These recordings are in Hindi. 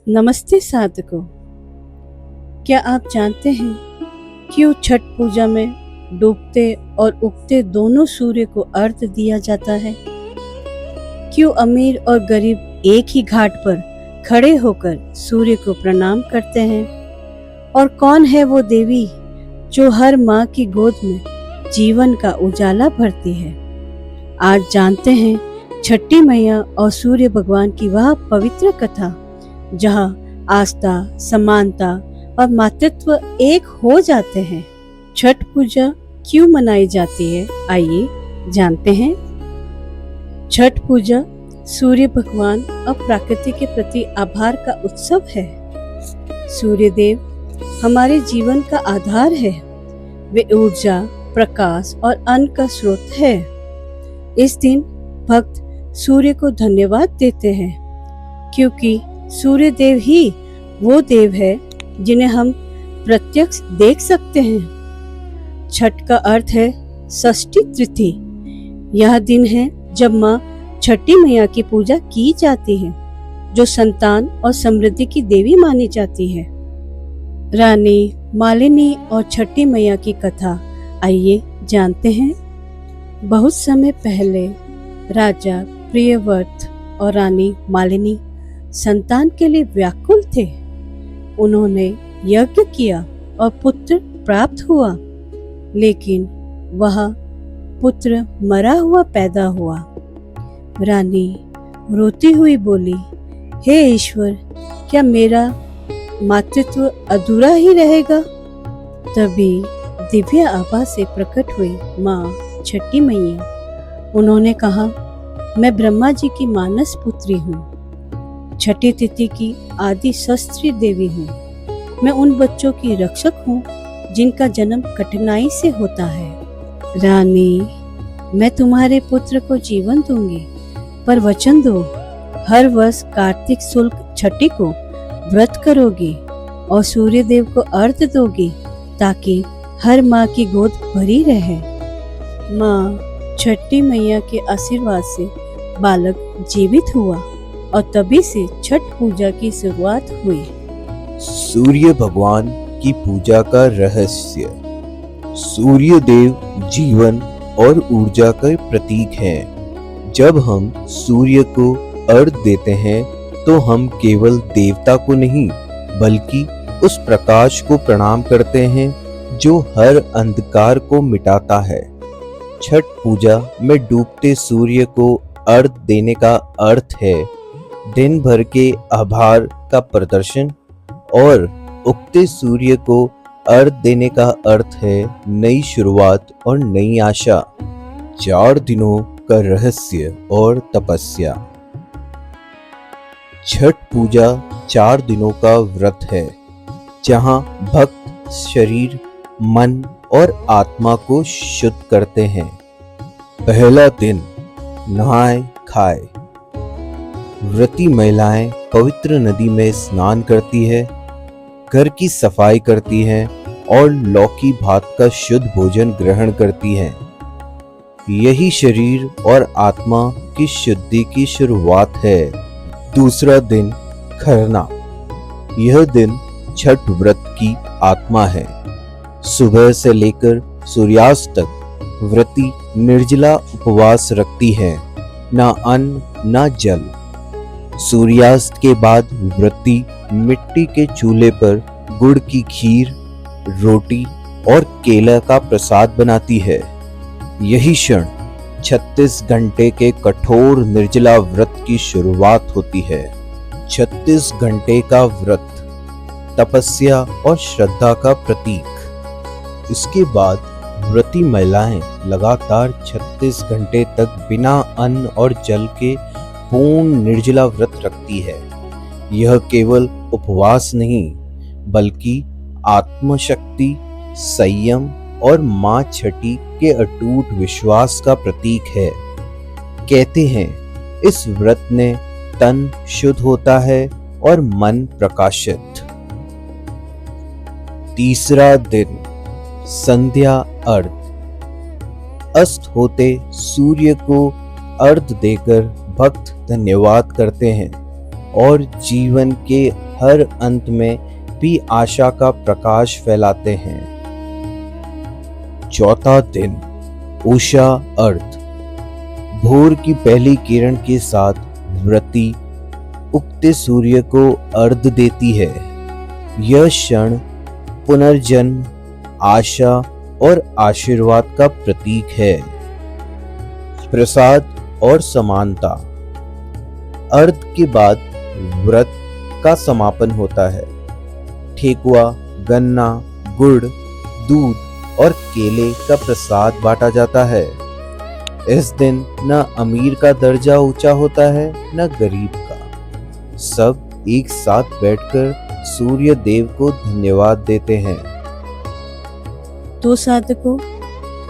नमस्ते साधकों। क्या आप जानते हैं क्यों छठ पूजा में डूबते और उगते दोनों सूर्य को अर्घ्य दिया जाता है? क्यों अमीर और गरीब एक ही घाट पर खड़े होकर सूर्य को प्रणाम करते हैं? और कौन है वो देवी जो हर माँ की गोद में जीवन का उजाला भरती है? आज जानते हैं छठी मैया और सूर्य भगवान की वह पवित्र कथा जहाँ आस्था, समानता और मातृत्व एक हो जाते हैं। छठ पूजा क्यों मनाई जाती है, आइए जानते हैं। छठ पूजा सूर्य भगवान और प्रकृति के प्रति आभार का उत्सव है। सूर्य देव हमारे जीवन का आधार है। वे ऊर्जा, प्रकाश और अन्न का स्रोत है। इस दिन भक्त सूर्य को धन्यवाद देते हैं क्योंकि सूर्य देव ही वो देव है जिन्हें हम प्रत्यक्ष देख सकते हैं। छठ का अर्थ है षष्ठी तिथि। यह दिन है जब माँ छठी मैया की पूजा की जाती है, जो संतान और समृद्धि की देवी मानी जाती है। रानी मालिनी और छठी मैया की कथा आइए जानते हैं। बहुत समय पहले राजा प्रियव्रत और रानी मालिनी संतान के लिए व्याकुल थे। उन्होंने यज्ञ किया और पुत्र प्राप्त हुआ, लेकिन वह पुत्र मरा हुआ पैदा हुआ। रानी रोती हुई बोली, हे ईश्वर, क्या मेरा मातृत्व अधूरा ही रहेगा? तभी दिव्य आभा से प्रकट हुई माँ छठी मैया। उन्होंने कहा, मैं ब्रह्मा जी की मानस पुत्री हूँ। छठी तिथि की आदि शस्त्री देवी हूँ। मैं उन बच्चों की रक्षक हूँ जिनका जन्म कठिनाई से होता है। रानी, मैं तुम्हारे पुत्र को जीवन दूंगी, पर वचन दो, हर वर्ष कार्तिक शुक्ल छठी को व्रत करोगी और सूर्य देव को अर्घ्य दोगी ताकि हर माँ की गोद भरी रहे। माँ छठी मैया के आशीर्वाद से बालक जीवित हुआ और तभी से छठ पूजा की शुरुआत हुई। सूर्य भगवान की पूजा का रहस्य। सूर्य देव जीवन और ऊर्जा का प्रतीक हैं। जब हम सूर्य को अर्घ्य देते हैं तो हम केवल देवता को नहीं बल्कि उस प्रकाश को प्रणाम करते हैं जो हर अंधकार को मिटाता है। छठ पूजा में डूबते सूर्य को अर्घ्य देने का अर्थ है दिन भर के आभार का प्रदर्शन और उगते सूर्य को अर्घ्य देने का अर्थ है नई शुरुआत और नई आशा। 4 दिनों का रहस्य और तपस्या। छठ पूजा 4 दिनों का व्रत है जहां भक्त शरीर, मन और आत्मा को शुद्ध करते हैं। पहला दिन नहाए खाए। व्रती महिलाएं पवित्र नदी में स्नान करती है, घर की सफाई करती है और लौकी भात का शुद्ध भोजन ग्रहण करती है। यही शरीर और आत्मा की शुद्धि की शुरुआत है। दूसरा दिन खरना। यह दिन छठ व्रत की आत्मा है। सुबह से लेकर सूर्यास्त तक व्रती निर्जला उपवास रखती है, ना अन्न ना जल। सूर्यास्त के बाद व्रती मिट्टी के चूल्हे पर गुड़ की खीर, रोटी और केला का प्रसाद बनाती है। यही क्षण 36 घंटे के कठोर निर्जला व्रत की शुरुआत होती है। 36 घंटे का व्रत तपस्या और श्रद्धा का प्रतीक। इसके बाद व्रती महिलाएं लगातार 36 घंटे तक बिना अन्न और जल के पूर्ण निर्जला व्रत रखती है। यह केवल उपवास नहीं बल्कि आत्मशक्ति, संयम और मां छठी के अटूट विश्वास का प्रतीक है। कहते हैं इस व्रत ने तन शुद्ध होता है और मन प्रकाशित। तीसरा दिन संध्या अर्घ्य। अस्त होते सूर्य को अर्घ्य देकर भक्त धन्यवाद करते हैं। और जीवन के हर अंत में भी आशा का प्रकाश फैलाते हैं। चौथा दिन, उषा अर्घ। भोर की पहली किरण के साथ व्रती उगते सूर्य को अर्घ देती है। यह क्षण पुनर्जन्म, आशा और आशीर्वाद का प्रतीक है। प्रसाद और समानता। अर्घ के बाद व्रत का समापन होता है। ठेकुआ, गन्ना, गुड़, दूध और केले का प्रसाद बांटा जाता है। इस दिन न अमीर का दर्जा ऊंचा होता है न गरीब का। सब एक साथ बैठकर सूर्य देव को धन्यवाद देते हैं। तो साधकों,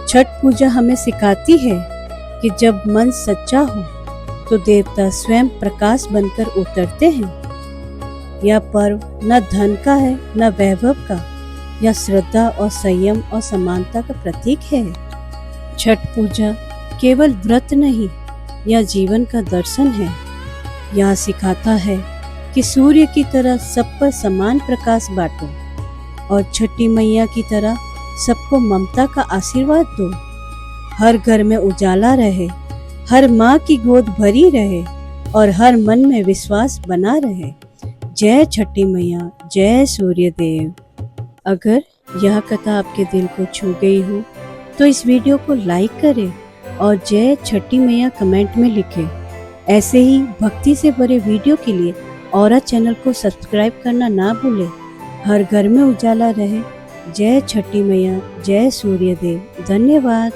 छठ पूजा हमें सिखाती है कि जब मन सच्चा हो तो देवता स्वयं प्रकाश बनकर उतरते हैं। यह पर्व न धन का है न वैभव का, यह श्रद्धा और संयम और समानता का प्रतीक है। छठ पूजा केवल व्रत नहीं, यह जीवन का दर्शन है। यह सिखाता है कि सूर्य की तरह सब पर समान प्रकाश बांटो और छठी मैया की तरह सबको ममता का आशीर्वाद दो। हर घर में उजाला रहे, हर माँ की गोद भरी रहे और हर मन में विश्वास बना रहे। जय छठी मैया, जय सूर्य देव। अगर यह कथा आपके दिल को छू गई हो तो इस वीडियो को लाइक करें और जय छठी मैया कमेंट में लिखें। ऐसे ही भक्ति से भरे वीडियो के लिए औरा चैनल को सब्सक्राइब करना ना भूलें। हर घर में उजाला रहे। जय छठी मैया, जय सूर्य देव। धन्यवाद।